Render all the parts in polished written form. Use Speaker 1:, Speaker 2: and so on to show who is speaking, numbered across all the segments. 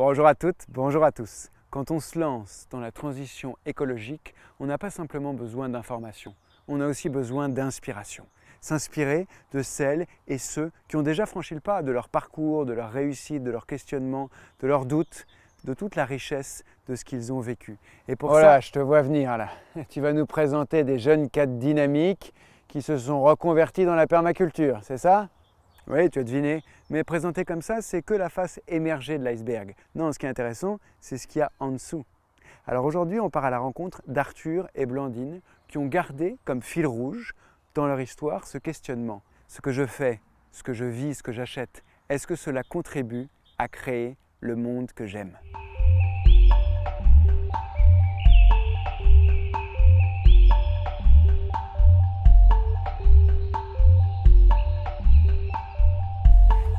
Speaker 1: Bonjour à toutes, bonjour à tous. Quand on se lance dans la transition écologique, on n'a pas simplement besoin d'informations, on a aussi besoin d'inspiration. S'inspirer de celles et ceux qui ont déjà franchi le pas, de leur parcours, de leur réussite, de leurs questionnements, de leurs doutes, de toute la richesse de ce qu'ils ont vécu. Et pour ça, je te vois venir là. Tu vas nous présenter des jeunes cadres dynamiques qui se sont reconvertis dans la permaculture, c'est ça ? Oui, tu as deviné, mais présenté comme ça, c'est que la face émergée de l'iceberg. Non, ce qui est intéressant, c'est ce qu'il y a en dessous. Alors aujourd'hui, on part à la rencontre d'Arthur et Blandine qui ont gardé comme fil rouge dans leur histoire ce questionnement. Ce que je fais, ce que je vis, ce que j'achète, est-ce que cela contribue à créer le monde que j'aime ?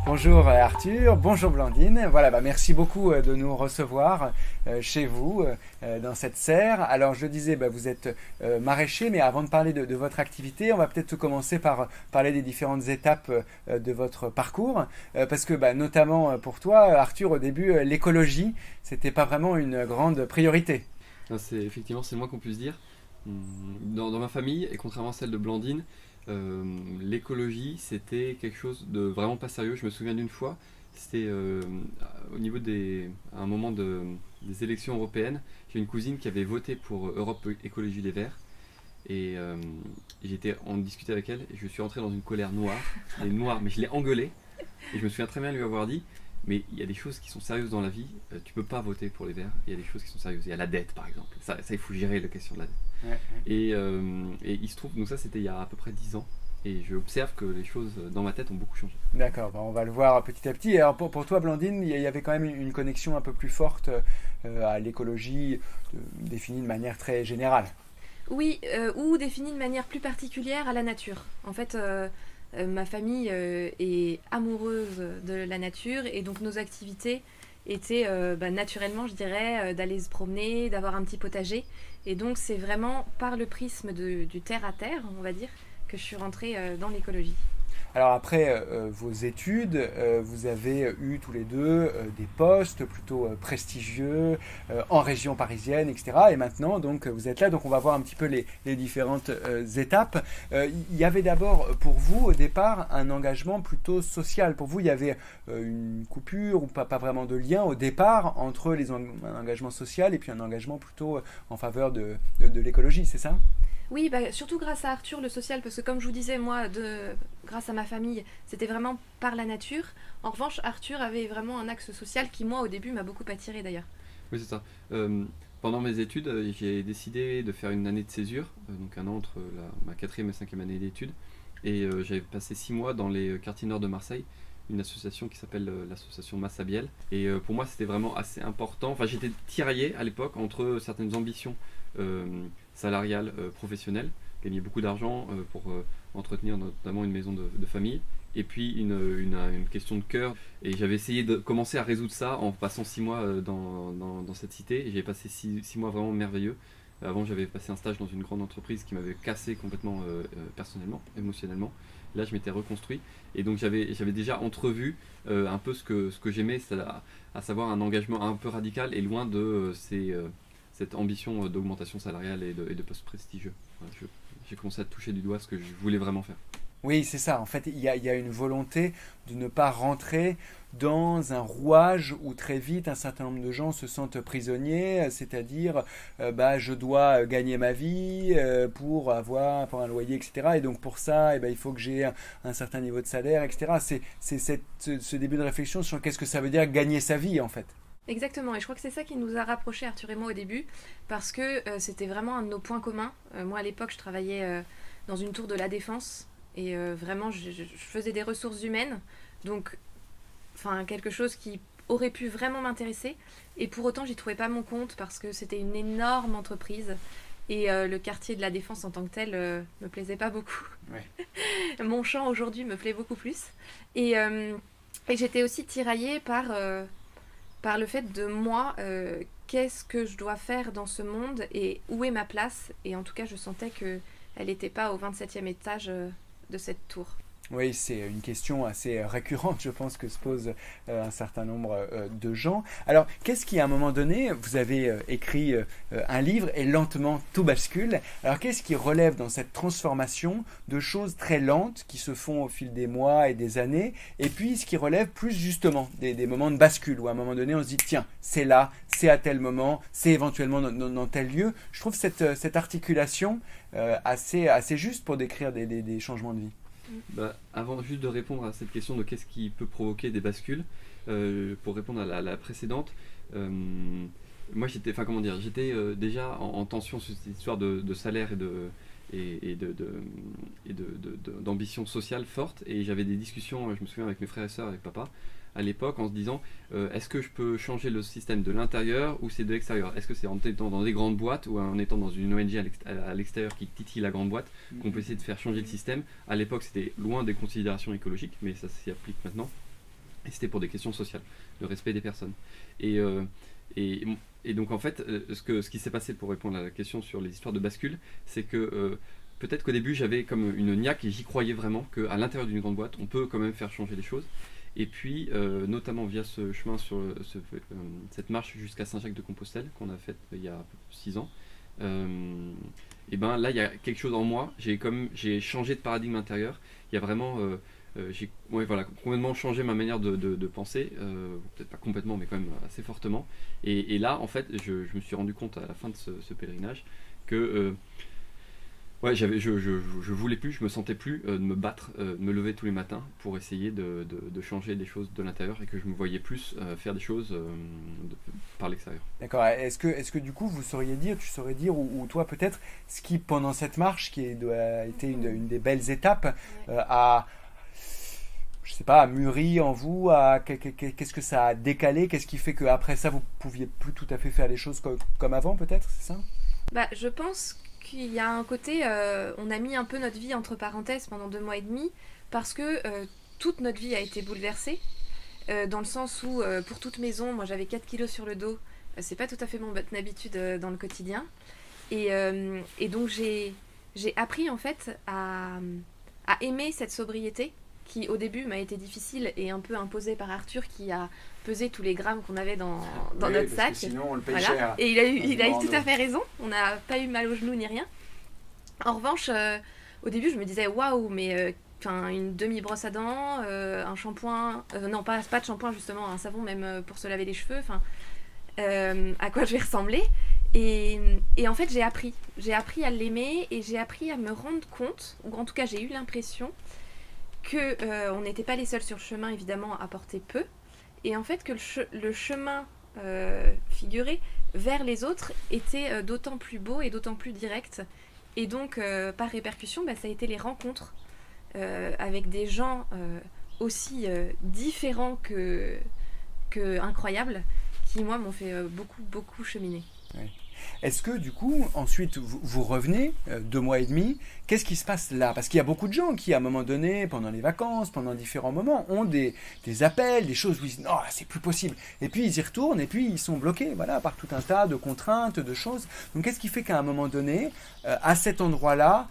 Speaker 1: Bonjour Arthur, bonjour Blandine. Voilà, merci beaucoup de nous recevoir chez vous dans cette serre. Alors je disais, vous êtes maraîcher, mais avant de parler de votre activité, on va peut-être commencer par parler des différentes étapes de votre parcours. Parce que notamment pour toi, Arthur, au début, l'écologie, c'était pas vraiment une grande priorité.
Speaker 2: Effectivement, c'est le moins qu'on puisse dire. Dans ma famille, et contrairement à celle de Blandine, l'écologie c'était quelque chose de vraiment pas sérieux. Je me souviens d'une fois, c'était au niveau à un moment des élections européennes. J'ai une cousine qui avait voté pour Europe Écologie Les Verts et on discutait avec elle et je suis entré dans une colère noire, mais je l'ai engueulée et je me souviens très bien lui avoir dit: mais il y a des choses qui sont sérieuses dans la vie, tu peux pas voter pour les Verts, il y a des choses qui sont sérieuses, il y a la dette par exemple, ça il faut gérer la question de la dette. Ouais. Et il se trouve, donc ça c'était il y a à peu près 10 ans, et je observe que les choses dans ma tête ont beaucoup changé.
Speaker 1: D'accord, on va le voir petit à petit. Alors pour toi Blandine, il y avait quand même une connexion un peu plus forte à l'écologie, définie de manière très générale.
Speaker 3: Oui, ou définie de manière plus particulière à la nature. En fait, ma famille est amoureuse de la nature et donc nos activités étaient naturellement, je dirais, d'aller se promener, d'avoir un petit potager. Et donc c'est vraiment par le prisme du terre à terre, on va dire, que je suis rentrée dans l'écologie.
Speaker 1: Alors après vos études, vous avez eu tous les deux des postes plutôt prestigieux en région parisienne, etc. Et maintenant, donc, vous êtes là, donc on va voir un petit peu les différentes étapes. Il y avait d'abord pour vous, au départ, un engagement plutôt social. Pour vous, il y avait une coupure ou pas vraiment de lien au départ entre un engagement social et puis un engagement plutôt en faveur de l'écologie, c'est ça ?
Speaker 3: Oui, surtout grâce à Arthur, le social, parce que comme je vous disais, moi, grâce à ma famille, c'était vraiment par la nature. En revanche, Arthur avait vraiment un axe social qui, moi, au début, m'a beaucoup attiré d'ailleurs.
Speaker 2: Oui, c'est ça. Pendant mes études, j'ai décidé de faire une année de césure, donc un an entre ma 4e et 5e année d'études. Et j'avais passé 6 mois dans les quartiers nord de Marseille, une association qui s'appelle l'association Massabielle. Et pour moi, c'était vraiment assez important. Enfin, j'étais tiraillé à l'époque entre certaines ambitions salariales, professionnelles, gagner beaucoup d'argent pour entretenir notamment une maison de famille, et puis une question de cœur. Et j'avais essayé de commencer à résoudre ça en passant 6 mois dans cette cité, et j'ai passé 6 mois vraiment merveilleux. Avant, j'avais passé un stage dans une grande entreprise qui m'avait cassé complètement personnellement, émotionnellement. Là, je m'étais reconstruit, et donc j'avais déjà entrevu un peu ce que j'aimais, c'est-à-dire à savoir un engagement un peu radical et loin de cette ambition d'augmentation salariale et de poste prestigieux. Voilà, j'ai commencé à toucher du doigt ce que je voulais vraiment faire.
Speaker 1: Oui, c'est ça. En fait, il y a une volonté de ne pas rentrer dans un rouage où très vite un certain nombre de gens se sentent prisonniers, c'est-à-dire je dois gagner ma vie pour un loyer, etc. Et donc pour ça, il faut que j'ai un certain niveau de salaire, etc. C'est ce début de réflexion sur qu'est-ce que ça veut dire gagner sa vie en fait.
Speaker 3: Exactement, et je crois que c'est ça qui nous a rapprochés, Arthur et moi, au début, parce que c'était vraiment un de nos points communs. Moi, à l'époque, je travaillais dans une tour de la Défense, et vraiment, je faisais des ressources humaines, donc quelque chose qui aurait pu vraiment m'intéresser, et pour autant, j'y trouvais pas mon compte, parce que c'était une énorme entreprise, et le quartier de la Défense en tant que tel me plaisait pas beaucoup. Ouais. Mon champ, aujourd'hui, me plaît beaucoup plus. Et j'étais aussi tiraillée par le fait de moi, qu'est-ce que je dois faire dans ce monde et où est ma place. Et en tout cas, je sentais qu'elle n'était pas au 27e étage de cette tour.
Speaker 1: Oui, c'est une question assez récurrente, je pense, que se posent un certain nombre de gens. Alors, qu'est-ce qui, à un moment donné, vous avez écrit un livre et lentement tout bascule. Alors, qu'est-ce qui relève dans cette transformation de choses très lentes qui se font au fil des mois et des années, et puis ce qui relève plus justement des moments de bascule, où à un moment donné, on se dit, tiens, c'est là, c'est à tel moment, c'est éventuellement dans tel lieu. Je trouve cette articulation assez juste pour décrire des changements de vie.
Speaker 2: Bah, avant juste de répondre à cette question de qu'est-ce qui peut provoquer des bascules, pour répondre à la précédente, moi j'étais déjà en tension sur cette histoire de salaire d'ambition sociale forte, et j'avais des discussions, je me souviens, avec mes frères et sœurs, avec papa, à l'époque, en se disant est-ce que je peux changer le système de l'intérieur ou c'est de l'extérieur? Est-ce que c'est en étant dans des grandes boîtes ou en étant dans une ONG à l'extérieur qui titille la grande boîte qu'on peut essayer de faire changer le système? À l'époque, c'était loin des considérations écologiques, mais ça s'y applique maintenant. Et c'était pour des questions sociales, le respect des personnes. Et donc en fait, ce qui s'est passé, pour répondre à la question sur les histoires de bascule, c'est que peut-être qu'au début j'avais comme une niaque et j'y croyais vraiment qu'à l'intérieur d'une grande boîte, on peut quand même faire changer les choses. Et puis, notamment via ce chemin, cette marche jusqu'à Saint-Jacques-de-Compostelle qu'on a faite il y a 6 ans, et ben là, il y a quelque chose en moi. J'ai changé de paradigme intérieur. Il y a vraiment, j'ai complètement changé ma manière de penser, peut-être pas complètement, mais quand même assez fortement. Et là, en fait, je me suis rendu compte à la fin de ce pèlerinage que ouais, je voulais plus, je me sentais plus de me battre, de me lever tous les matins pour essayer de changer des choses de l'intérieur, et que je me voyais plus faire des choses par l'extérieur.
Speaker 1: D'accord. Est-ce que du coup tu saurais dire, ou toi peut-être, ce qui pendant cette marche, qui a été une des belles étapes, je sais pas, a mûri en vous, qu'est-ce que ça a décalé, qu'est-ce qui fait qu'après ça vous pouviez plus tout à fait faire les choses comme avant, peut-être, c'est ça?
Speaker 3: Bah, je pense qu'il y a un côté, on a mis un peu notre vie entre parenthèses pendant 2 mois et demi, parce que toute notre vie a été bouleversée, dans le sens où, pour toute maison, moi j'avais 4 kilos sur le dos, c'est pas tout à fait mon habitude dans le quotidien, et donc j'ai appris en fait à aimer cette sobriété, qui au début m'a été difficile et un peu imposée par Arthur, qui a pesé tous les grammes qu'on avait dans notre sac.
Speaker 1: Sinon on le paye
Speaker 3: Voilà.
Speaker 1: cher.
Speaker 3: Et il a eu tout à fait raison, on n'a pas eu mal aux genoux ni rien. En revanche, au début je me disais waouh, mais une demi-brosse à dents, un shampoing, non pas de shampoing justement, un savon même pour se laver les cheveux, à quoi je vais ressembler. Et en fait j'ai appris à l'aimer, et j'ai appris à me rendre compte, ou en tout cas j'ai eu l'impression que on n'était pas les seuls sur le chemin, évidemment, à porter peu, et en fait que le chemin figuré vers les autres était d'autant plus beau et d'autant plus direct, et donc par répercussion, ça a été les rencontres avec des gens aussi différents que incroyables, qui moi m'ont fait beaucoup cheminer.
Speaker 1: Ouais. Est-ce que du coup, ensuite, vous revenez 2 mois et demi, qu'est-ce qui se passe là? Parce qu'il y a beaucoup de gens qui, à un moment donné, pendant les vacances, pendant différents moments, ont des appels, des choses où ils disent non, c'est plus possible. Et puis ils y retournent, et puis ils sont bloqués, voilà, par tout un tas de contraintes, de choses. Donc qu'est-ce qui fait qu'à un moment donné, à cet endroit-là,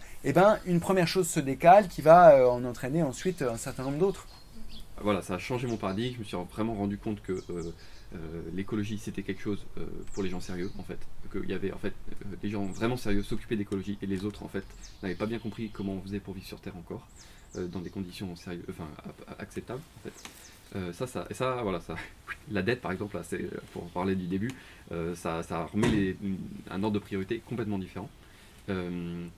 Speaker 1: une première chose se décale qui va en entraîner ensuite un certain nombre d'autres?
Speaker 2: Voilà, ça a changé mon paradigme. Je me suis vraiment rendu compte que l'écologie, c'était quelque chose pour les gens sérieux, en fait. Qu'il y avait en fait des gens vraiment sérieux s'occupaient d'écologie, et les autres en fait n'avaient pas bien compris comment on faisait pour vivre sur Terre encore, dans des conditions sérieuses, acceptables en fait. La dette par exemple, là, pour parler du début, ça remet un ordre de priorité complètement différent, des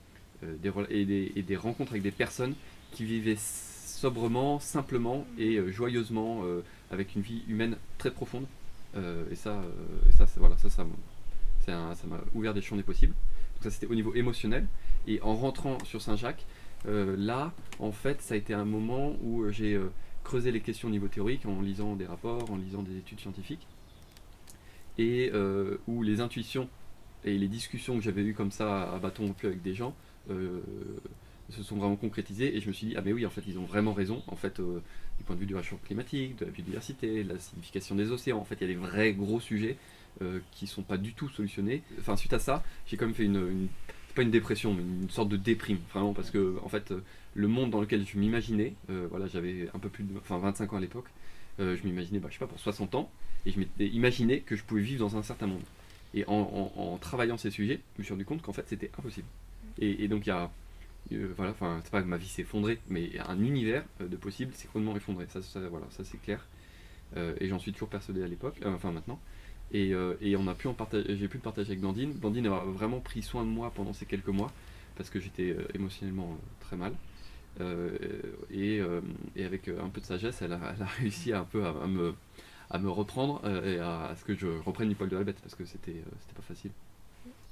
Speaker 2: rencontres avec des personnes qui vivaient sobrement, simplement et joyeusement, avec une vie humaine très profonde. Ça m'a ouvert des champs des possibles. Donc ça, c'était au niveau émotionnel. Et en rentrant sur Saint-Jacques, là, en fait, ça a été un moment où j'ai creusé les questions au niveau théorique, en lisant des rapports, en lisant des études scientifiques, et où les intuitions et les discussions que j'avais eues comme ça à bâton rompu avec des gens se sont vraiment concrétisées, et je me suis dit, ah mais oui, en fait, ils ont vraiment raison, en fait, du point de vue du réchauffement climatique, de la biodiversité, de la acidification des océans, en fait, il y a des vrais gros sujets qui sont pas du tout solutionnés. Enfin, suite à ça, j'ai quand même fait pas une dépression, mais une sorte de déprime, vraiment, parce que en fait, le monde dans lequel je m'imaginais, voilà, j'avais un peu plus de, enfin 25 ans à l'époque, je m'imaginais, je sais pas, pour 60 ans, et je m'étais imaginé que je pouvais vivre dans un certain monde. Et en travaillant ces sujets, je me suis rendu compte qu'en fait, c'était impossible. Et donc, il y a, voilà, enfin, c'est pas que ma vie s'est effondrée, mais il y a un univers de possibles s'est complètement effondré. Voilà, ça c'est clair. Et j'en suis toujours persuadé à l'époque, enfin maintenant. Et on a pu j'ai pu le partager avec Blandine. Blandine a vraiment pris soin de moi pendant ces quelques mois parce que j'étais émotionnellement très mal. Et avec un peu de sagesse, elle a réussi un peu à me reprendre et à ce que je reprenne du poil de la bête parce que c'était pas facile.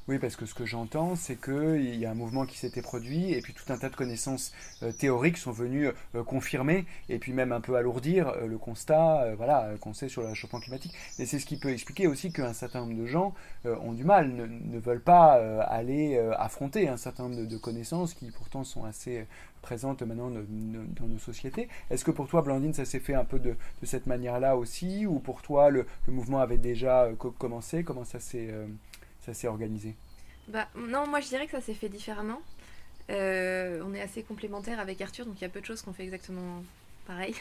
Speaker 1: Oui, parce que ce que j'entends, c'est qu'il y a un mouvement qui s'était produit et puis tout un tas de connaissances théoriques sont venues confirmer et puis même un peu alourdir le constat voilà, qu'on sait sur le réchauffement climatique. Et c'est ce qui peut expliquer aussi qu'un certain nombre de gens ont du mal, ne veulent pas aller affronter un certain nombre de connaissances qui pourtant sont assez présentes maintenant dans nos sociétés. Est-ce que pour toi, Blandine, ça s'est fait un peu de cette manière-là aussi, ou pour toi, le mouvement avait déjà commencé? Comment ça s'est organisé?
Speaker 3: Non, moi je dirais que ça s'est fait différemment. On est assez complémentaires avec Arthur, donc il y a peu de choses qu'on fait exactement pareil.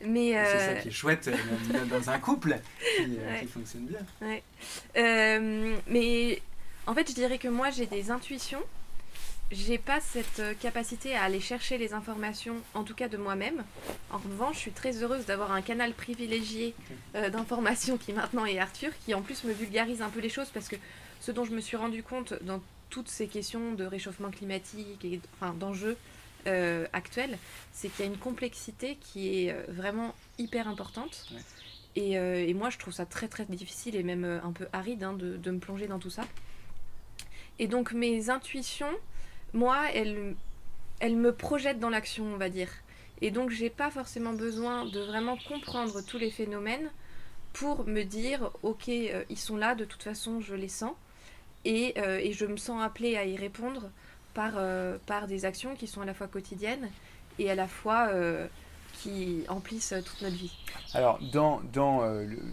Speaker 3: Mais,
Speaker 1: c'est ça qui est chouette dans un couple qui fonctionne bien.
Speaker 3: Ouais. Mais en fait, je dirais que moi j'ai des intuitions. J'ai pas cette capacité à aller chercher les informations, en tout cas de moi-même. En revanche, je suis très heureuse d'avoir un canal privilégié d'informations qui maintenant est Arthur, qui en plus me vulgarise un peu les choses, parce que ce dont je me suis rendu compte dans toutes ces questions de réchauffement climatique et d'enjeux actuels, c'est qu'il y a une complexité qui est vraiment hyper importante. Ouais. Et moi, je trouve ça très très difficile et même un peu aride de me plonger dans tout ça. Et donc mes intuitions, moi, elle me projette dans l'action, on va dire. Et donc, j'ai pas forcément besoin de vraiment comprendre tous les phénomènes pour me dire, ok, ils sont là, de toute façon, je les sens. Et je me sens appelée à y répondre par des actions qui sont à la fois quotidiennes et à la fois qui emplissent toute notre vie.
Speaker 1: Alors, dans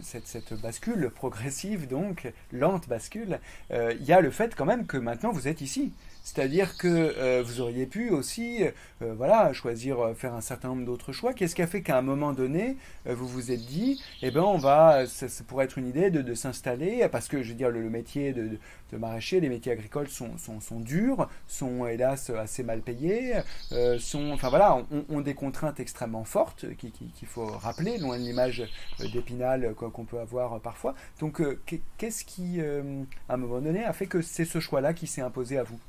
Speaker 1: cette bascule progressive, donc, lente bascule, il y a le fait quand même que maintenant vous êtes ici. C'est-à-dire que vous auriez pu aussi voilà, choisir, faire un certain nombre d'autres choix. Qu'est-ce qui a fait qu'à un moment donné, vous vous êtes dit, eh ben, ça pourrait être une idée de s'installer, parce que je veux dire, le métier de maraîcher, les métiers agricoles sont durs, sont hélas assez mal payés, enfin voilà, ont des contraintes extrêmement fortes qu'il faut rappeler, loin de l'image d'Épinal qu'on peut avoir parfois. Donc qu'est-ce qui, à un moment donné, a fait que c'est ce choix-là qui s'est imposé à vous?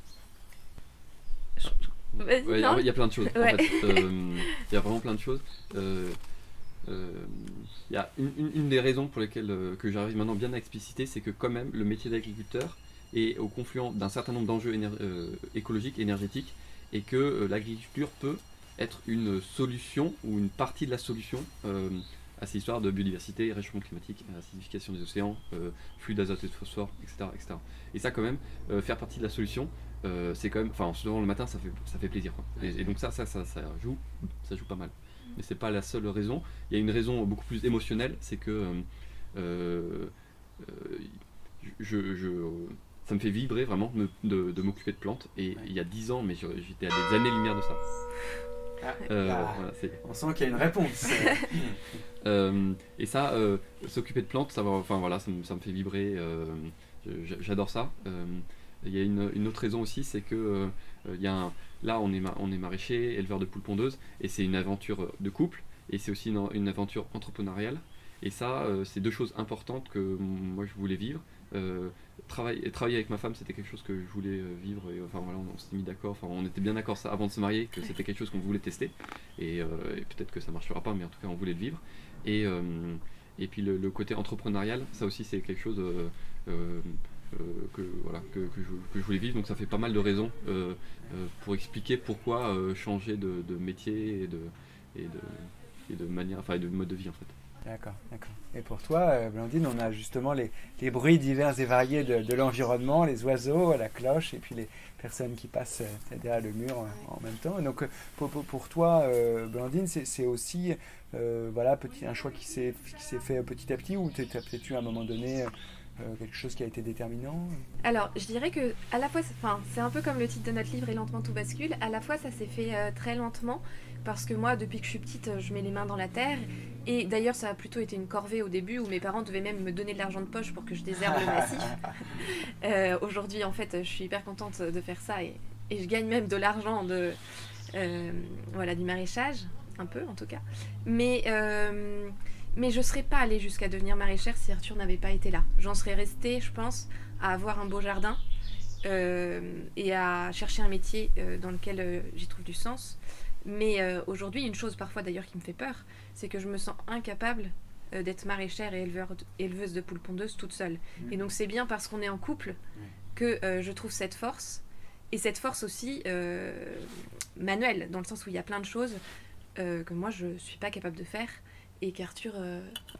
Speaker 2: Il y a plein de choses.
Speaker 3: Ouais.
Speaker 2: En fait, il y a vraiment plein de choses. Il y a une des raisons pour lesquelles que j'arrive maintenant bien à expliciter, c'est que quand même le métier d'agriculteur est au confluent d'un certain nombre d'enjeux écologiques, énergétiques, et que l'agriculture peut être une solution ou une partie de la solution à ces histoires de biodiversité, réchauffement climatique, acidification des océans, flux d'azote et de phosphore, etc., etc. Et ça quand même, faire partie de la solution, c'est quand même, enfin en se levant le matin, ça fait plaisir, quoi. Et donc ça joue pas mal. Mais c'est pas la seule raison. Il y a une raison beaucoup plus émotionnelle, c'est que ça me fait vibrer vraiment de m'occuper de plantes. Et il y a 10 ans, mais j'étais à des années-lumière de ça.
Speaker 1: Voilà, on sent qu'il y a une réponse.
Speaker 2: Et ça, s'occuper de plantes, ça me fait vibrer. J'adore ça. Il y a une autre raison aussi, c'est que là on est maraîcher, éleveur de poules pondeuses, et c'est une aventure de couple, et c'est aussi une aventure entrepreneuriale. Et ça, c'est deux choses importantes que moi je voulais vivre. Travailler avec ma femme, c'était quelque chose que je voulais vivre, et enfin voilà, on s'est mis d'accord, enfin on était bien d'accord ça avant de se marier, que c'était quelque chose qu'on voulait tester, et peut-être que ça marchera pas, mais en tout cas on voulait le vivre. Et puis le côté entrepreneurial, ça aussi c'est quelque chose que je voulais vivre, donc ça fait pas mal de raisons pour expliquer pourquoi changer de métier et de manière, enfin de mode de vie en fait.
Speaker 1: D'accord. Et pour toi, Blandine, on a justement les bruits divers et variés de l'environnement, les oiseaux, la cloche, et puis les personnes qui passent derrière le mur en même temps. Donc pour toi, Blandine, c'est aussi voilà, un choix qui s'est fait petit à petit, ou tu as peut-être eu à un moment donné quelque chose qui a été déterminant?
Speaker 3: Alors, je dirais que à la fois, c'est un peu comme le titre de notre livre, Et lentement tout bascule. À la fois, ça s'est fait très lentement, parce que moi, depuis que je suis petite, je mets les mains dans la terre. Et d'ailleurs, ça a plutôt été une corvée au début, où mes parents devaient même me donner de l'argent de poche pour que je désherbe le massif. Aujourd'hui, en fait, je suis hyper contente de faire ça, et je gagne même de l'argent voilà, du maraîchage, un peu en tout cas. Mais je ne serais pas allée jusqu'à devenir maraîchère si Arthur n'avait pas été là. J'en serais restée, je pense, à avoir un beau jardin et à chercher un métier dans lequel j'y trouve du sens. Mais aujourd'hui, une chose parfois d'ailleurs qui me fait peur, c'est que je me sens incapable d'être maraîchère et éleveuse de poules pondeuses toute seule. Et donc c'est bien parce qu'on est en couple que je trouve cette force. Et cette force aussi manuelle, dans le sens où il y a plein de choses que moi je ne suis pas capable de faire et qu'Arthur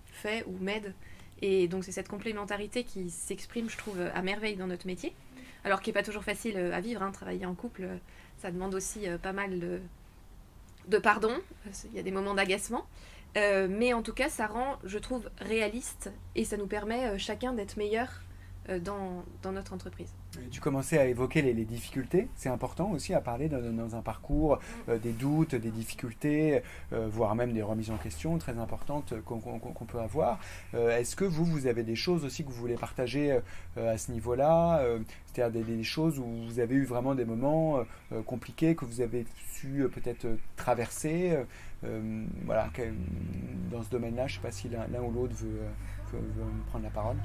Speaker 3: fait ou m'aide. Et donc c'est cette complémentarité qui s'exprime, je trouve, à merveille dans notre métier. Alors qui n'est pas toujours facile à vivre, hein. Travailler en couple, ça demande aussi pas mal de pardon. Il y a des moments d'agacement. Mais en tout cas, ça rend, je trouve, réaliste et ça nous permet chacun d'être meilleur dans notre entreprise.
Speaker 1: Tu commençais à évoquer les difficultés, c'est important aussi à parler dans un parcours des doutes, des difficultés, voire même des remises en question très importantes qu'on peut avoir. Est-ce que vous avez des choses aussi que vous voulez partager à ce niveau-là, c'est-à-dire des choses où vous avez eu vraiment des moments compliqués que vous avez su peut-être traverser voilà, dans ce domaine-là, je ne sais pas si l'un ou l'autre veut prendre la parole.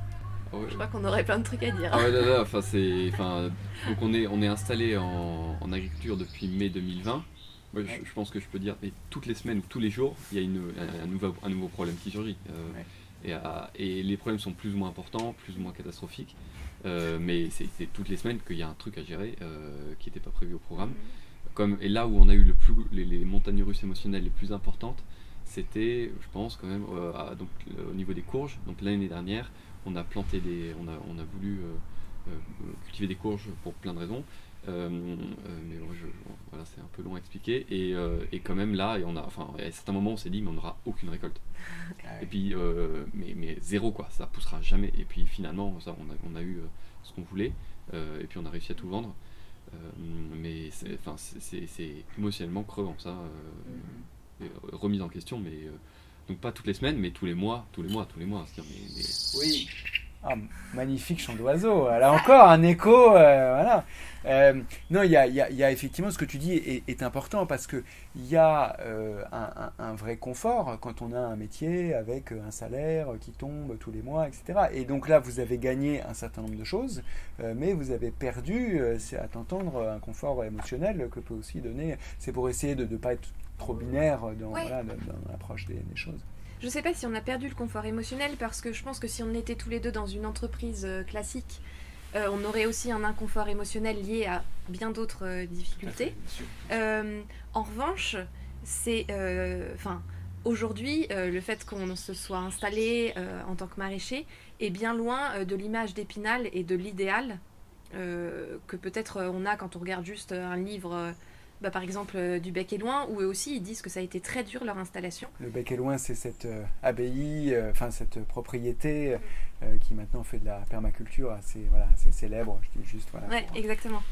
Speaker 3: Ouais. Je crois qu'on aurait plein de trucs à dire.
Speaker 2: Ah ouais, là, donc on est installé en agriculture depuis mai 2020. Moi, je pense que je peux dire, mais toutes les semaines ou tous les jours, il y a un nouveau problème qui surgit. Et les problèmes sont plus ou moins importants, plus ou moins catastrophiques. Mais c'est toutes les semaines qu'il y a un truc à gérer qui n'était pas prévu au programme. Et là où on a eu les montagnes russes émotionnelles les plus importantes, c'était, je pense, quand même, donc, au niveau des courges. Donc l'année dernière, on a planté on a voulu cultiver des courges pour plein de raisons, mais bon, voilà, c'est un peu long à expliquer. Et quand même là, à certains moments, on s'est dit, mais on n'aura aucune récolte. Et puis, mais zéro quoi, ça poussera jamais. Et puis finalement, on a eu ce qu'on voulait, et puis on a réussi à tout vendre. Mais c'est émotionnellement crevant ça, remise en question, mais donc pas toutes les semaines, mais tous les mois.
Speaker 1: Oui. Ah, magnifique chant d'oiseau. Là encore un écho, voilà. Non, il y a effectivement ce que tu dis est important parce que il y a un vrai confort quand on a un métier avec un salaire qui tombe tous les mois, etc. Et donc là, vous avez gagné un certain nombre de choses, mais vous avez perdu, c'est à t'entendre, un confort émotionnel que peut aussi donner. C'est pour essayer de ne pas être trop binaire dans l'approche des choses.
Speaker 3: Je ne sais pas si on a perdu le confort émotionnel parce que je pense que si on était tous les deux dans une entreprise classique, on aurait aussi un inconfort émotionnel lié à bien d'autres difficultés. En revanche, c'est, aujourd'hui, le fait qu'on se soit installé en tant que maraîcher est bien loin de l'image d'Épinal et de l'idéal que peut-être on a quand on regarde juste un livre. Par exemple du Bec et Loing, où eux aussi ils disent que ça a été très dur leur installation.
Speaker 1: Le Bec et Loing, c'est cette abbaye, cette propriété qui maintenant fait de la permaculture assez célèbre, je dis juste. Voilà,
Speaker 3: ouais, exactement.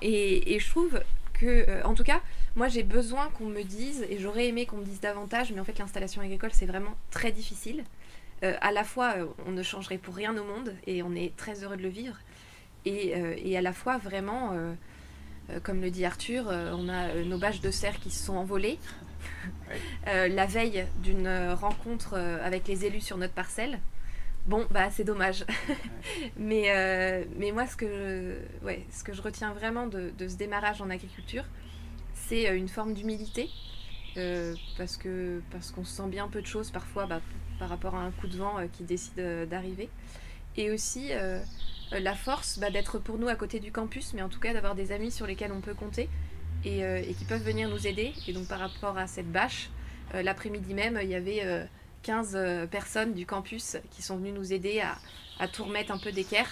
Speaker 3: Et je trouve que, en tout cas, moi j'ai besoin qu'on me dise, et j'aurais aimé qu'on me dise davantage, mais en fait l'installation agricole c'est vraiment très difficile. À la fois, on ne changerait pour rien au monde, et on est très heureux de le vivre, et à la fois vraiment... comme le dit Arthur, on a nos bâches de cerf qui se sont envolées la veille d'une rencontre avec les élus sur notre parcelle. Bon, c'est dommage. mais moi, ce que je retiens vraiment de ce démarrage en agriculture, c'est une forme d'humilité, parce qu'on se sent bien peu de choses parfois par rapport à un coup de vent qui décide d'arriver. Et aussi... la force d'être pour nous à côté du campus, mais en tout cas d'avoir des amis sur lesquels on peut compter et qui peuvent venir nous aider. Et donc par rapport à cette bâche, l'après-midi même, il y avait 15 personnes du campus qui sont venues nous aider à tout remettre un peu d'équerre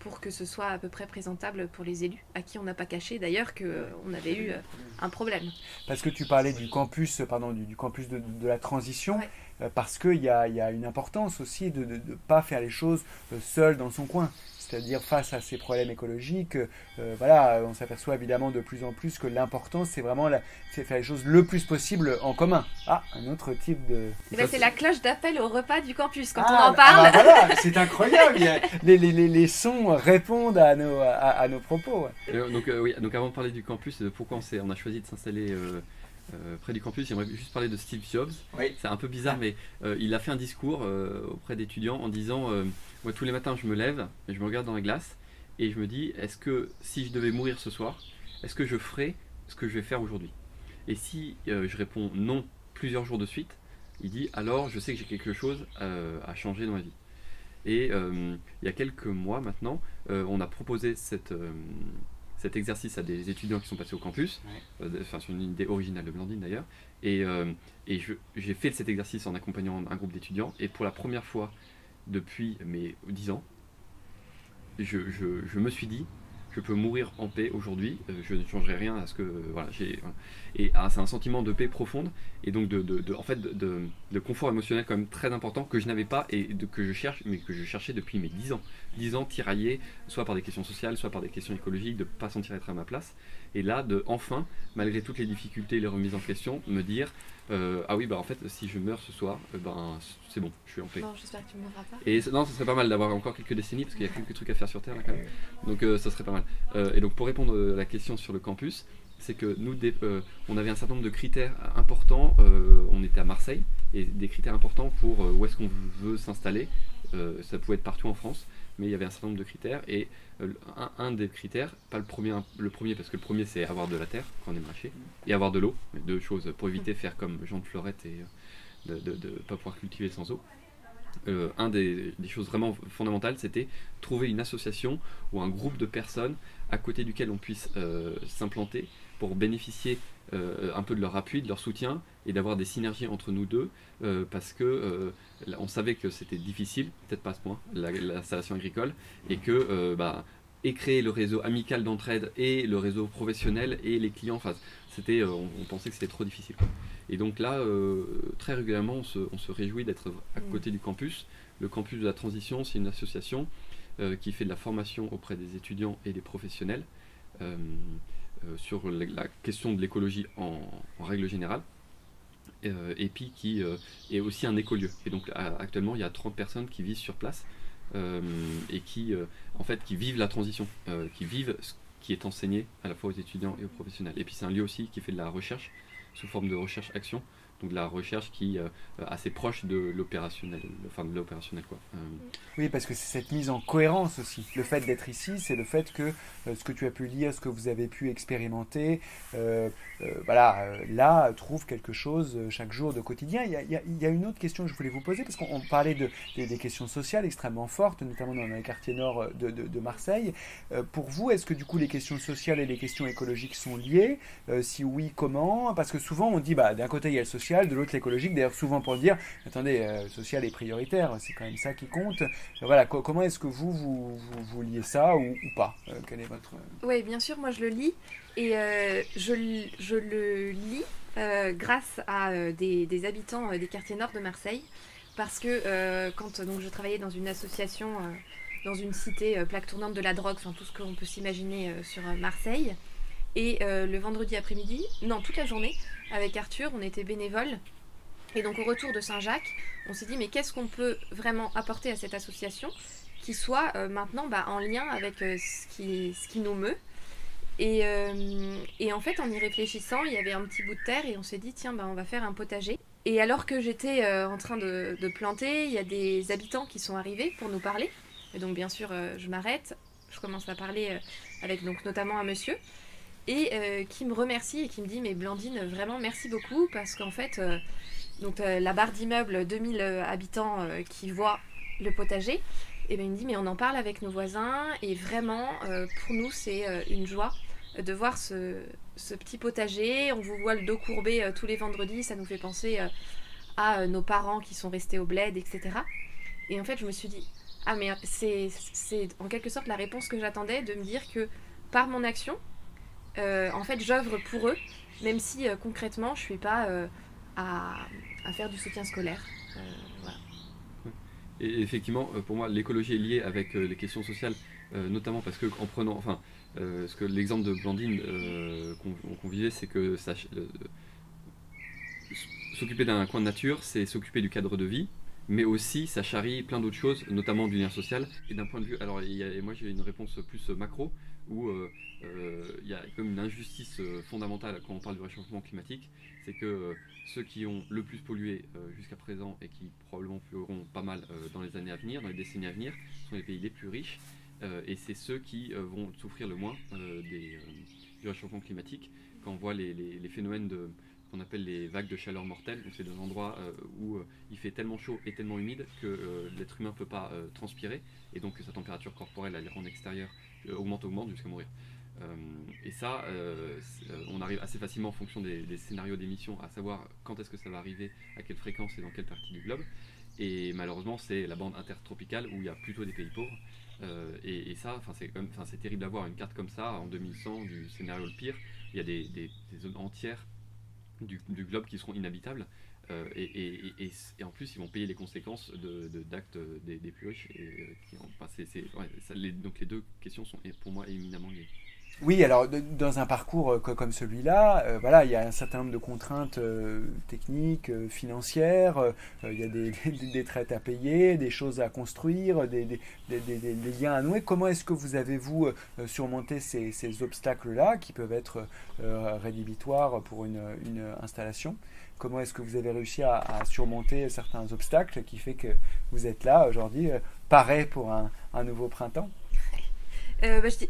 Speaker 3: pour que ce soit à peu près présentable pour les élus, à qui on n'a pas caché d'ailleurs qu'on avait eu un problème.
Speaker 1: Parce que tu parlais du campus, du campus de la transition,
Speaker 3: Ouais.
Speaker 1: parce qu'il y a une importance aussi de ne pas faire les choses seul dans son coin. C'est-à-dire face à ces problèmes écologiques, voilà, on s'aperçoit évidemment de plus en plus que l'important, c'est vraiment c'est faire les choses le plus possible en commun. Ah, un autre type de...
Speaker 3: Et ben, c'est la cloche d'appel au repas du campus quand on en parle.
Speaker 1: Voilà, c'est incroyable. Les sons répondent à nos propos. Ouais.
Speaker 2: Donc avant de parler du campus, pourquoi on a choisi de s'installer près du campus, j'aimerais juste parler de Steve Jobs.
Speaker 1: Oui.
Speaker 2: C'est un peu bizarre, mais il a fait un discours auprès d'étudiants en disant moi, tous les matins, je me lève, et je me regarde dans la glace et je me dis, est-ce que si je devais mourir ce soir, est-ce que je ferais ce que je vais faire aujourd'hui? Et si je réponds non plusieurs jours de suite, il dit, alors je sais que j'ai quelque chose à changer dans ma vie. Et il y a quelques mois maintenant, on a proposé cet exercice à des étudiants qui sont passés au campus, sur une idée originale de Blandine d'ailleurs, et j'ai fait cet exercice en accompagnant un groupe d'étudiants, et pour la première fois depuis mes 10 ans, je me suis dit, je peux mourir en paix aujourd'hui, je ne changerai rien à ce que... voilà, et c'est un sentiment de paix profonde, et donc de confort émotionnel quand même très important, que je n'avais pas, et que je cherche, mais que je cherchais depuis mes 10 ans. 10 ans tiraillés, soit par des questions sociales, soit par des questions écologiques, de ne pas sentir être à ma place. Et là, enfin, malgré toutes les difficultés et les remises en question, me dire, ah oui, bah en fait, si je meurs ce soir, c'est bon, je suis en paix.
Speaker 3: Bon, j'espère que tu ne mourras pas.
Speaker 2: Et non, ce serait pas mal d'avoir encore quelques décennies, parce qu'il y a quelques trucs à faire sur Terre là quand même. Donc ça serait pas mal. Et donc pour répondre à la question sur le campus, c'est que nous, on avait un certain nombre de critères importants. On était à Marseille, et des critères importants pour où est-ce qu'on veut s'installer. Ça pouvait être partout en France, mais il y avait un certain nombre de critères. Et un des critères, pas le premier, parce que le premier c'est avoir de la terre quand on est maraîcher, et avoir de l'eau, deux choses pour éviter de faire comme Jean de Florette et de ne pas pouvoir cultiver sans eau. Un des choses vraiment fondamentales, c'était trouver une association ou un groupe de personnes à côté duquel on puisse s'implanter pour bénéficier un peu de leur appui, de leur soutien, et d'avoir des synergies entre nous deux, parce que on savait que c'était difficile, peut-être pas à ce point, l'installation agricole, et que et créer le réseau amical d'entraide et le réseau professionnel et les clients, enfin, on pensait que c'était trop difficile, quoi. Et donc là, très régulièrement, on se réjouit d'être à côté du campus. Le campus de la transition, c'est une association qui fait de la formation auprès des étudiants et des professionnels sur la question de l'écologie en règle générale, et puis qui est aussi un écolieu. Et donc actuellement, il y a 30 personnes qui vivent sur place et qui vivent la transition, qui vivent ce qui est enseigné à la fois aux étudiants et aux professionnels. Et puis c'est un lieu aussi qui fait de la recherche sous forme de recherche-action, donc de la recherche qui est assez proche de l'opérationnel, quoi.
Speaker 1: Oui, parce que c'est cette mise en cohérence aussi. Le fait d'être ici, c'est le fait que ce que tu as pu lire, ce que vous avez pu expérimenter, là, trouve quelque chose chaque jour de quotidien. Il y a une autre question que je voulais vous poser, parce qu'on parlait des questions sociales extrêmement fortes, notamment dans les quartiers nord de Marseille. Pour vous, est-ce que du coup les questions sociales et les questions écologiques sont liées? Si oui, comment? Parce que souvent on dit, d'un côté il y a le social, de l'autre l'écologique, d'ailleurs souvent pour dire, attendez, le social est prioritaire, c'est quand même ça qui compte. Voilà, comment est-ce que vous liez ça ou pas? Quel est votre...
Speaker 3: Oui, bien sûr, moi je le lis, et je le lis grâce à des habitants des quartiers nord de Marseille, parce que quand donc, je travaillais dans une association, dans une cité plaque tournante de la drogue, enfin tout ce qu'on peut s'imaginer sur Marseille, et le vendredi après-midi, non, toute la journée, avec Arthur, on était bénévoles. Et donc au retour de Saint-Jacques, on s'est dit mais qu'est-ce qu'on peut vraiment apporter à cette association qui soit maintenant en lien avec ce qui nous meut. Et en fait, en y réfléchissant, il y avait un petit bout de terre et on s'est dit tiens, on va faire un potager. Et alors que j'étais en train de planter, il y a des habitants qui sont arrivés pour nous parler. Et donc bien sûr, je m'arrête, je commence à parler avec donc notamment un monsieur. Et qui me remercie et qui me dit mais Blandine, vraiment merci beaucoup, parce qu'en fait la barre d'immeuble 2000 habitants qui voient le potager, et il me dit mais on en parle avec nos voisins, et vraiment pour nous c'est une joie de voir ce petit potager. On vous voit le dos courbé tous les vendredis, ça nous fait penser à nos parents qui sont restés au bled, etc. Et en fait je me suis dit Ah mais c'est en quelque sorte la réponse que j'attendais, de me dire que par mon action, en fait j'œuvre pour eux, même si concrètement je suis pas à faire du soutien scolaire. Voilà.
Speaker 2: Et effectivement, pour moi, l'écologie est liée avec les questions sociales, notamment parce que en prenant, enfin, ce que l'exemple de Blandine qu'on vivait, c'est que s'occuper d'un coin de nature, c'est s'occuper du cadre de vie, mais aussi ça charrie plein d'autres choses, notamment du lien social. Et d'un point de vue, alors moi j'ai une réponse plus macro, où il y a comme une injustice fondamentale quand on parle du réchauffement climatique, c'est que ceux qui ont le plus pollué jusqu'à présent et qui probablement pollueront pas mal dans les années à venir, dans les décennies à venir, sont les pays les plus riches, et c'est ceux qui vont souffrir le moins du réchauffement climatique. Quand on voit les phénomènes qu'on appelle les vagues de chaleur mortelles, donc c'est des endroits où il fait tellement chaud et tellement humide que l'être humain ne peut pas transpirer, et donc sa température corporelle en extérieur augmente jusqu'à mourir. Et ça, on arrive assez facilement en fonction des scénarios d'émission à savoir quand est-ce que ça va arriver, à quelle fréquence et dans quelle partie du globe. Et malheureusement, c'est la bande intertropicale où il y a plutôt des pays pauvres. Et ça, c'est terrible d'avoir une carte comme ça en 2100 du scénario le pire. Il y a des zones entières du globe qui seront inhabitables. Et en plus, ils vont payer les conséquences d'actes des plus riches. Donc les deux questions sont pour moi éminemment liées.
Speaker 1: Oui, alors dans un parcours comme celui-là, voilà, il y a un certain nombre de contraintes techniques, financières, il y a des traites à payer, des choses à construire, des liens à nouer. Comment est-ce que vous avez, vous, surmonté ces obstacles-là qui peuvent être rédhibitoires pour une installation? Comment est-ce que vous avez réussi à surmonter certains obstacles qui fait que vous êtes là aujourd'hui, paré pour un nouveau printemps?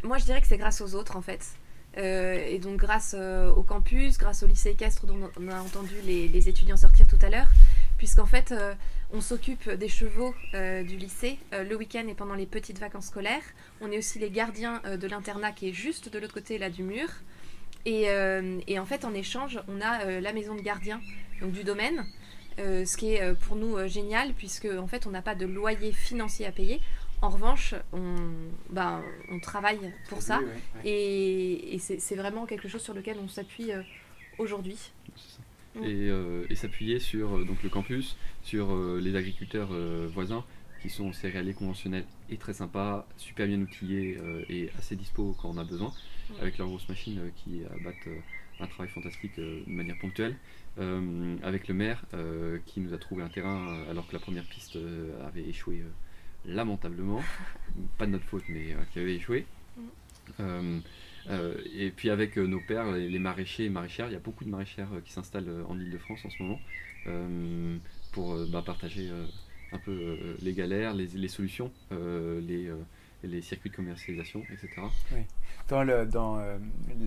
Speaker 3: Moi, je dirais que c'est grâce aux autres, en fait. Et donc, grâce au campus, grâce au lycée équestre dont on a entendu les étudiants sortir tout à l'heure, puisqu'en fait, on s'occupe des chevaux du lycée le week-end et pendant les petites vacances scolaires. On est aussi les gardiens de l'internat qui est juste de l'autre côté là, du mur. Et en fait, en échange, on a la maison de gardien donc, du domaine, ce qui est pour nous génial, puisque en fait, on n'a pas de loyer financier à payer. En revanche, on travaille pour ça, oui, oui. Et c'est vraiment quelque chose sur lequel on s'appuie aujourd'hui.
Speaker 2: Et s'appuyer sur donc, le campus, sur les agriculteurs voisins qui sont céréaliers conventionnels et très sympas, super bien outillés et assez dispo quand on a besoin, avec leurs grosses machines qui abattent un travail fantastique de manière ponctuelle. Avec le maire qui nous a trouvé un terrain alors que la première piste avait échoué lamentablement, pas de notre faute mais qui avait échoué. Et puis avec nos pairs, les maraîchers et maraîchères, il y a beaucoup de maraîchères qui s'installent en Ile-de-France en ce moment pour partager un peu les galères, les solutions, les circuits de commercialisation, etc.
Speaker 1: Oui. Dans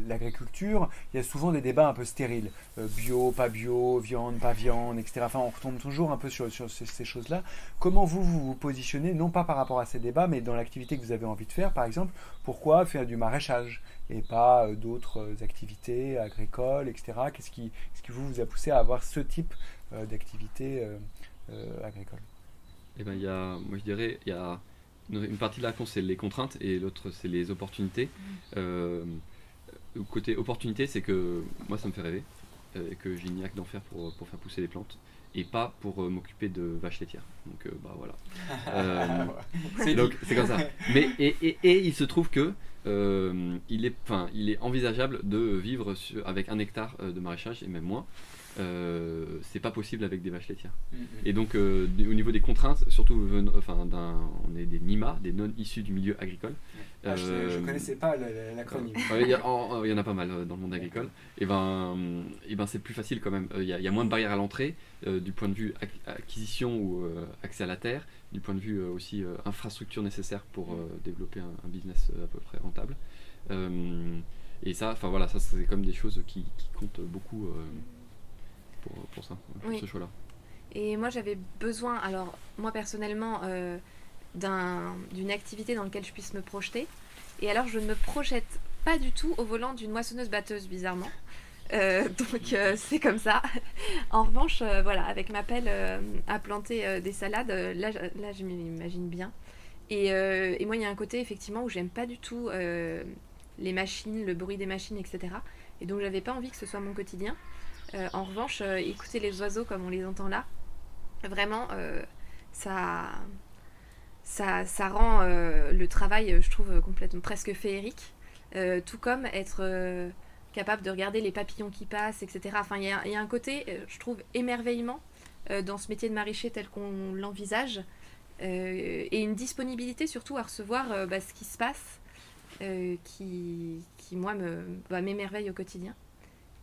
Speaker 1: l'agriculture, il y a souvent des débats un peu stériles. Bio, pas bio, viande, pas viande, etc. Enfin, on retombe toujours un peu sur ces choses-là. Comment vous positionnez, non pas par rapport à ces débats, mais dans l'activité que vous avez envie de faire, par exemple, pourquoi faire du maraîchage et pas d'autres activités agricoles, etc. Qu'est-ce qui vous a poussé à avoir ce type d'activité agricole?
Speaker 2: Eh ben, moi je dirais, il y a une partie de la réponse, c'est les contraintes, et l'autre, c'est les opportunités. Côté opportunité, c'est que moi, ça me fait rêver, et que j'ai une niaque d'en faire pour faire pousser les plantes, et pas pour m'occuper de vaches laitières. Donc, voilà. Donc, c'est comme ça. Mais, et il se trouve que il est envisageable de vivre avec 1 hectare de maraîchage, et même moins. C'est pas possible avec des vaches laitières. Et donc au niveau des contraintes, surtout on est des NIMA, des non issus du milieu agricole.
Speaker 1: Je connaissais pas l'acronyme.
Speaker 2: Il y en a pas mal dans le monde agricole. Et c'est plus facile quand même. Il y a moins de barrières à l'entrée du point de vue acquisition ou accès à la terre, du point de vue aussi infrastructure nécessaire pour développer un business à peu près rentable. Et ça, ça c'est comme des choses qui comptent beaucoup. Pour ça, pour ce choix-là.
Speaker 3: Et moi j'avais besoin, alors moi personnellement, d'une activité dans laquelle je puisse me projeter. Et alors je ne me projette pas du tout au volant d'une moissonneuse-batteuse, bizarrement. Donc c'est comme ça. En revanche, voilà, avec ma pelle à planter des salades, là je m'imagine bien. Et moi, il y a un côté effectivement où j'aime pas du tout les machines, le bruit des machines, etc. Et donc, j'avais pas envie que ce soit mon quotidien. En revanche, écouter les oiseaux comme on les entend là, vraiment, ça, ça rend le travail, je trouve, complètement presque féerique. Tout comme être capable de regarder les papillons qui passent, etc. Enfin, il y a un côté, je trouve, émerveillement dans ce métier de maraîcher tel qu'on l'envisage. Et une disponibilité surtout à recevoir ce qui se passe, qui moi, m'émerveille au quotidien.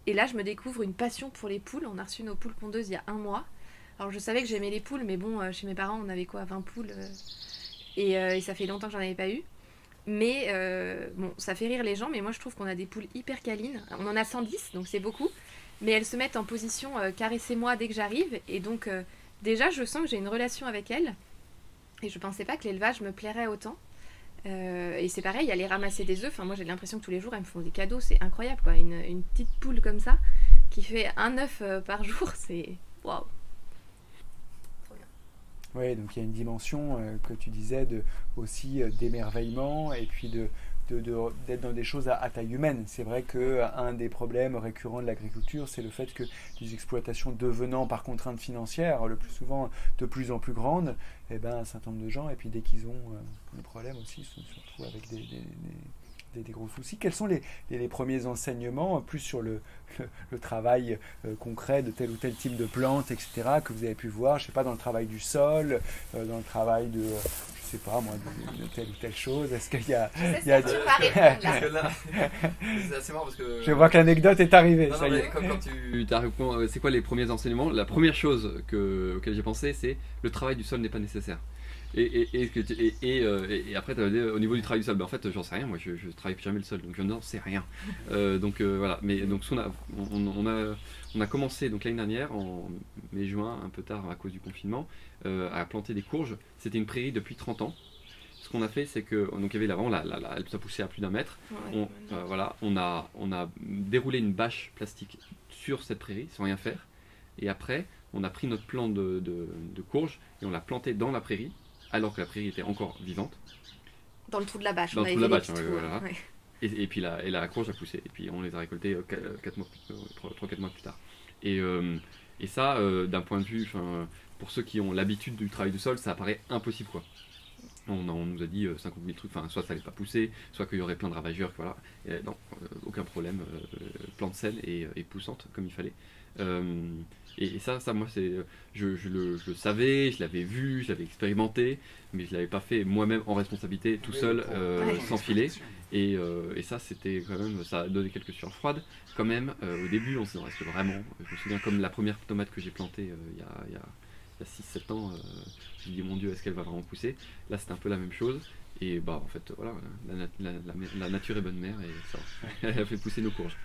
Speaker 3: Et là, je me découvre une passion pour les poules. On a reçu nos poules pondeuses il y a 1 mois. Alors, je savais que j'aimais les poules, mais bon, chez mes parents, on avait quoi, 20 poules et ça fait longtemps que j'en avais pas eu. Mais bon, ça fait rire les gens, mais moi, je trouve qu'on a des poules hyper câlines. On en a 110, donc c'est beaucoup. Mais elles se mettent en position caressez-moi dès que j'arrive. Et donc, déjà, je sens que j'ai une relation avec elles. Et je pensais pas que l'élevage me plairait autant. Et c'est pareil, aller ramasser des œufs. Enfin, moi, j'ai l'impression que tous les jours, elles me font des cadeaux. C'est incroyable, quoi. Une petite poule comme ça, qui fait un œuf par jour, c'est... Waouh!
Speaker 1: Oui, donc il y a une dimension que tu disais aussi d'émerveillement et puis d'être dans des choses à taille humaine. C'est vrai qu'un des problèmes récurrents de l'agriculture, c'est le fait que les exploitations devenant par contrainte financière, le plus souvent de plus en plus grandes, eh ben, un certain nombre de gens, et puis dès qu'ils ont des problèmes aussi, se retrouvent avec des gros soucis. Quels sont les premiers enseignements, plus sur le travail concret de tel ou tel type de plante, etc., que vous avez pu voir, je ne sais pas, dans le travail du sol, dans le travail de, je sais pas moi, de telle ou telle chose. Est-ce qu'il y a...
Speaker 3: Tu vas répondre là.
Speaker 2: C'est assez marrant parce que...
Speaker 1: Je vois que l'anecdote est arrivée.
Speaker 2: Non, mais quand tu as répondu, c'est quoi les premiers enseignements? La première chose auquel j'ai pensé, c'est le travail du sol n'est pas nécessaire. Et après, au niveau du travail du sol, en fait, j'en sais rien. Moi, je travaille jamais le sol, donc je n'en sais rien. Voilà. Mais donc, on a commencé donc l'année dernière, en mai-juin, un peu tard à cause du confinement, à planter des courges. C'était une prairie depuis 30 ans. Ce qu'on a fait, c'est que donc il y avait ça poussait à plus d'1 mètre.
Speaker 3: Ouais,
Speaker 2: voilà, on a déroulé une bâche plastique sur cette prairie sans rien faire. Et après, on a pris notre plant de courge et on l'a planté dans la prairie, alors que la prairie était encore vivante.
Speaker 3: Dans le trou de la bâche.
Speaker 2: Dans le trou de la bâche,
Speaker 3: voilà.
Speaker 2: Ouais. Et puis la courge a poussé. Et puis on les a récoltés 3-4 mois plus tard. Et ça, d'un point de vue, pour ceux qui ont l'habitude du travail du sol, ça apparaît impossible, quoi. On nous a dit 50 000 trucs, soit ça n'allait pas pousser, soit qu'il y aurait plein de ravageurs, voilà. Et non, aucun problème, plante saine et poussante comme il fallait. Et ça, moi, je le savais, je l'avais vu, je l'avais expérimenté, mais je l'avais pas fait moi-même en responsabilité, tout seul, sans filet. Et ça, c'était quand même, ça a donné quelques sueurs froides. Quand même, au début, on s'en reste vraiment. Je me souviens comme la première tomate que j'ai plantée il y a 6-7 ans, je me dis mon Dieu, est-ce qu'elle va vraiment pousser? Là, c'était un peu la même chose. Et bah, en fait, voilà, la nature est bonne mère et ça, elle a fait pousser nos courges.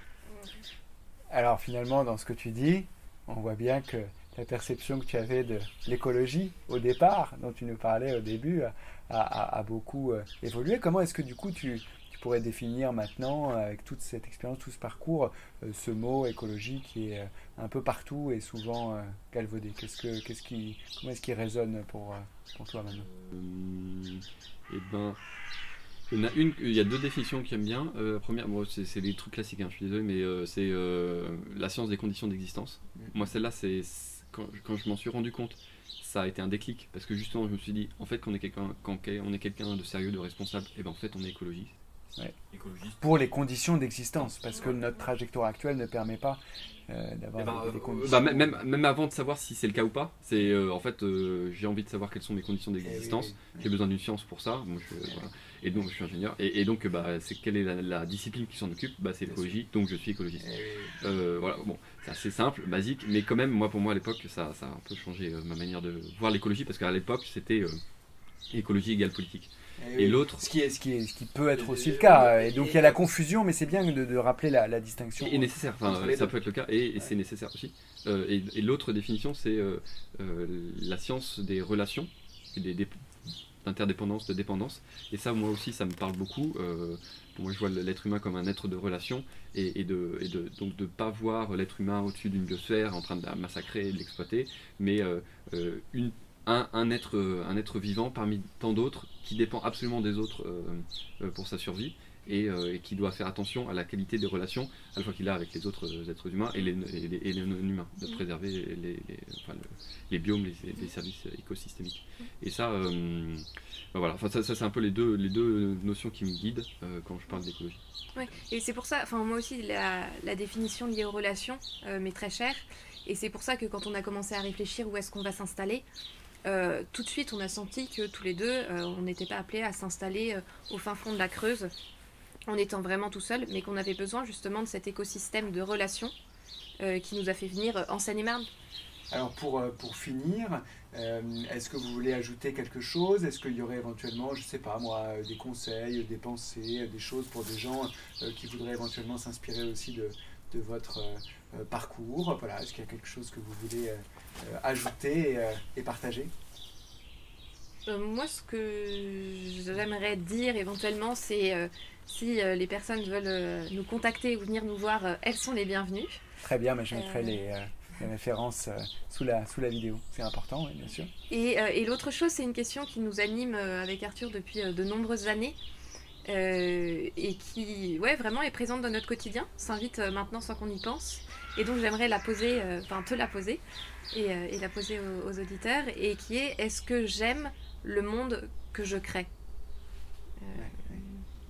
Speaker 1: Alors finalement, dans ce que tu dis, on voit bien que la perception que tu avais de l'écologie au départ, dont tu nous parlais au début, a beaucoup évolué. Comment est-ce que du coup tu pourrais définir maintenant, avec toute cette expérience, tout ce parcours, ce mot écologie qui est un peu partout et souvent galvaudé? Comment est-ce qu'il résonne pour toi maintenant?
Speaker 2: Eh ben, il y a 2 définitions que j'aime bien. La première, bon, c'est des trucs classiques, hein, je suis désolé, mais c'est la science des conditions d'existence. Moi, celle-là, quand je m'en suis rendu compte, ça a été un déclic, parce que justement, je me suis dit, en fait, quand on est quelqu'un de sérieux, de responsable, et ben en fait, on est écologiste.
Speaker 1: Ouais. Pour les conditions d'existence, parce que notre trajectoire actuelle ne permet pas d'avoir des conditions.
Speaker 2: Même avant de savoir si c'est le cas ou pas, c'est en fait j'ai envie de savoir quelles sont mes conditions d'existence. J'ai besoin d'une science pour ça. Moi, voilà. Et donc je suis ingénieur. Et donc c'est quelle est la discipline qui s'en occupe? C'est l'écologie. Donc je suis écologiste. Voilà. Bon, c'est assez simple, basique, mais quand même pour moi à l'époque ça a un peu changé ma manière de voir l'écologie, parce qu'à l'époque c'était écologie égale politique. Et l'autre,
Speaker 1: ce qui peut être aussi le cas, et donc il y a la confusion, mais c'est bien de rappeler la distinction.
Speaker 2: Et nécessaire, ça peut être le cas, et c'est nécessaire aussi. Et l'autre définition, c'est la science des relations, et d'interdépendance, de dépendance. Et ça, moi aussi, ça me parle beaucoup. Moi, je vois l'être humain comme un être de relation, donc de ne pas voir l'être humain au-dessus d'une biosphère en train de la massacrer et de l'exploiter, mais un être vivant parmi tant d'autres qui dépend absolument des autres pour sa survie et qui doit faire attention à la qualité des relations à la fois qu'il a avec les autres êtres humains et les non-humains, de préserver les biomes, les services écosystémiques. Et ça, voilà, enfin, ça c'est un peu les deux notions qui me guident quand je parle d'écologie.
Speaker 3: Ouais, et c'est pour ça, enfin moi aussi la définition liée aux relations m'est très chère, et c'est pour ça que quand on a commencé à réfléchir où est-ce qu'on va s'installer, tout de suite on a senti que tous les deux on n'était pas appelés à s'installer au fin fond de la Creuse en étant vraiment tout seul, mais qu'on avait besoin justement de cet écosystème de relations qui nous a fait venir en Seine-et-Marne.
Speaker 1: Alors pour finir, est-ce que vous voulez ajouter quelque chose? Est-ce qu'il y aurait éventuellement, je ne sais pas moi, des conseils, des pensées, des choses pour des gens qui voudraient éventuellement s'inspirer aussi de votre parcours? Voilà, est-ce qu'il y a quelque chose que vous voulez ajouter et partager?
Speaker 3: Moi, ce que j'aimerais dire éventuellement, c'est si les personnes veulent nous contacter ou venir nous voir, elles sont les bienvenues.
Speaker 1: Très bien, mais je mettrai les références sous la vidéo. C'est important, oui, bien sûr.
Speaker 3: Et l'autre chose, c'est une question qui nous anime avec Arthur depuis de nombreuses années et qui, ouais, vraiment est présente dans notre quotidien, s'invite maintenant sans qu'on y pense. Et donc j'aimerais la poser, te la poser et la poser aux auditeurs, et qui est: est-ce que j'aime le monde que je crée?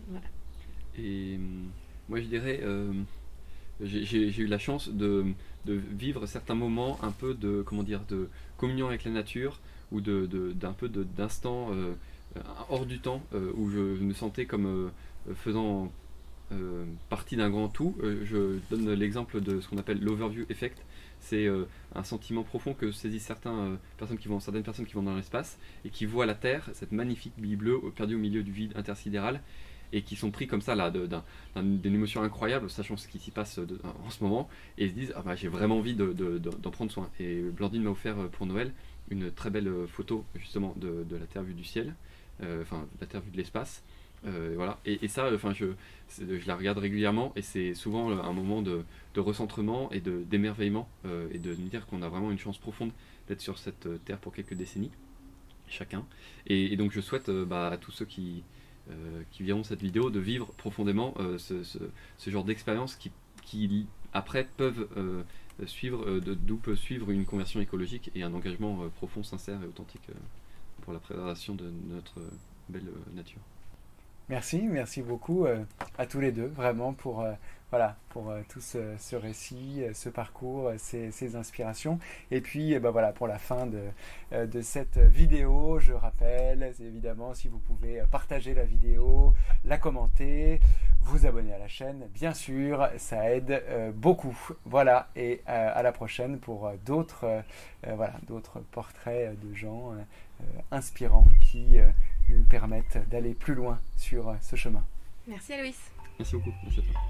Speaker 3: Voilà.
Speaker 2: Et moi je dirais, j'ai eu la chance de vivre certains moments un peu de communion avec la nature, ou d'un peu d'instant hors du temps, où je me sentais comme faisant partie d'un grand tout. Je donne l'exemple de ce qu'on appelle l'overview effect. C'est un sentiment profond que saisissent certaines personnes qui vont dans l'espace et qui voient la Terre, cette magnifique bille bleue perdue au milieu du vide intersidéral, et qui sont pris comme ça là d'une émotion incroyable, sachant ce qui s'y passe en ce moment, et se disent: ah bah, j'ai vraiment envie d'en prendre soin. Et Blandine m'a offert pour Noël une très belle photo justement de la Terre vue du ciel, enfin la Terre vue de l'espace. Voilà. Et ça, je la regarde régulièrement, et c'est souvent un moment de recentrement et d'émerveillement, et de me dire qu'on a vraiment une chance profonde d'être sur cette terre pour quelques décennies chacun. Et donc je souhaite à tous ceux qui verront cette vidéo de vivre profondément ce genre d'expérience qui après peuvent d'où peut suivre une conversion écologique et un engagement profond, sincère et authentique pour la préservation de notre belle nature.
Speaker 1: Merci beaucoup à tous les deux, vraiment, pour tout ce récit, ce parcours, ces inspirations. Et puis voilà, pour la fin de cette vidéo, je rappelle, évidemment, si vous pouvez partager la vidéo, la commenter, vous abonner à la chaîne, bien sûr, ça aide beaucoup. Voilà, et à la prochaine pour d'autres portraits de gens inspirants qui nous permettent d'aller plus loin sur ce chemin.
Speaker 3: Merci Aloïs.
Speaker 2: Merci beaucoup. Merci à toi.